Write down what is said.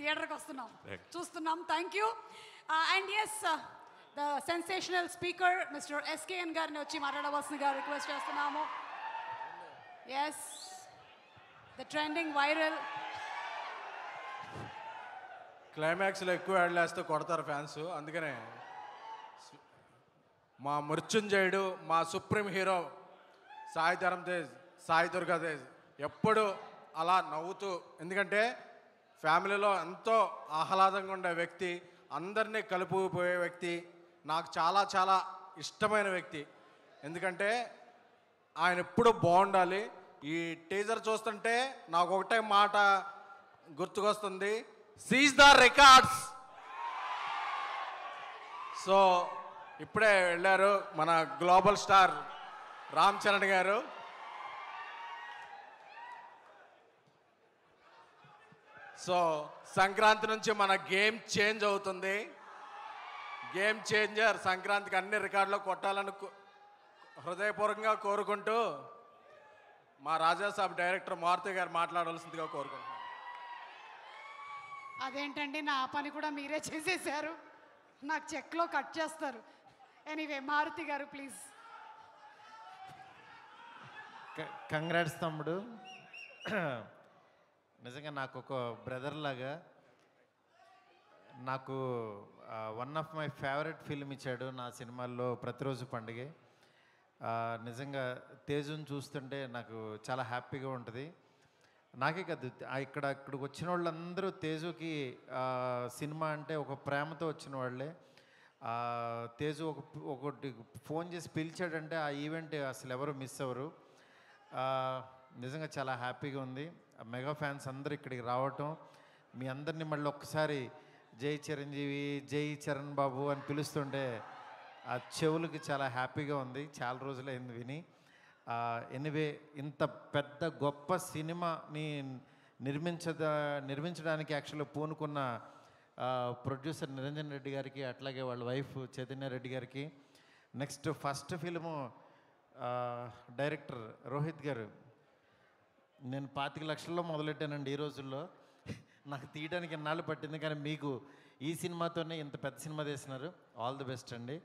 థియేటర్కి వస్తున్నాం, చూస్తున్నాం. Thank you. And yes, the sensational speaker mister SKN గారిని వచ్చి మాట్లాడవలసిందిగా రిక్వెస్ట్ చేస్తున్నాము. Yes, the trending viral. క్లైమాక్స్లో ఎక్కువ యాడ్లేస్తే కొడతారు ఫ్యాన్స్, అందుకనే మా మృత్యుంజయుడు, మా సుప్రీం హీరో సాయి ధరమ్ తేజ్, సాయి దుర్గా తేజ్ ఎప్పుడు అలా నవ్వుతూ, ఎందుకంటే ఫ్యామిలీలో ఎంతో ఆహ్లాదంగా ఉండే వ్యక్తి, అందరినీ కలుపుకుపోయే వ్యక్తి, నాకు చాలా చాలా ఇష్టమైన వ్యక్తి. ఎందుకంటే ఆయన ఎప్పుడు బాగుండాలి. ఈ టీజర్ చూస్తుంటే నాకు ఒకటే మాట గుర్తుకొస్తుంది, సీజ్ ద రికార్డ్స్. సో ఇప్పుడే వెళ్ళారు మన గ్లోబల్ స్టార్ రామ్ చరణ్ గారు. సో సంక్రాంతి నుంచి మన గేమ్ చేంజ్ అవుతుంది. గేమ్ చేంజర్ సంక్రాంతికి అన్ని రికార్డులు కొట్టాలని హృదయపూర్వకంగా కోరుకుంటూ మా రాజాసాబ్ డైరెక్టర్ మారుతి గారు మాట్లాడవలసిందిగా కోరుకుంటున్నాను. అదేంటండి, నా పని కూడా మీరే చేసేసారు, నాకు చెక్లో కట్ చేస్తారు. ఎనీవే, మారుతి గారు ప్లీజ్. కంగ్రాట్స్ తమ్ముడు. నిజంగా నాకు ఒక బ్రదర్ లాగా, నాకు one of my favourite film ఇచ్చాడు నా సినిమాల్లో, ప్రతిరోజు పండుగే. నిజంగా తేజుని చూస్తుంటే నాకు చాలా హ్యాపీగా ఉంటుంది. నాకే కాదు, ఇక్కడికి వచ్చిన వాళ్ళందరూ తేజుకి సినిమా అంటే ఒక ప్రేమతో వచ్చిన వాళ్ళే. తేజు ఒకటి ఫోన్ చేసి పిలిచాడంటే ఆ ఈవెంట్ అసలు ఎవరు మిస్ అవ్వరు. నిజంగా చాలా హ్యాపీగా ఉంది. మెగా ఫ్యాన్స్ అందరూ ఇక్కడికి రావటం, మీ అందరినీ మళ్ళీ ఒక్కసారి జై చిరంజీవి, జై చరణ్ బాబు అని పిలుస్తుంటే ఆ చెవులకి చాలా హ్యాపీగా ఉంది. చాలా రోజులైంది విని. ఎనివే, ఇంత పెద్ద గొప్ప సినిమాని నిర్మించడానికి యాక్చువల్గా పూనుకున్న ప్రొడ్యూసర్ నిరంజన్ రెడ్డి గారికి, అట్లాగే వాళ్ళ వైఫ్ చైతన్య రెడ్డి గారికి, next first film director Rohit గారు. నేను 25 లక్షల్లో మొదలెట్టానండి ఈ రోజుల్లో. నాకు తీయడానికి ఎన్నాళ్ళు పట్టింది, కానీ మీకు ఈ సినిమాతోనే ఇంత పెద్ద సినిమా తీసినారు. ఆల్ ది బెస్ట్ అండి.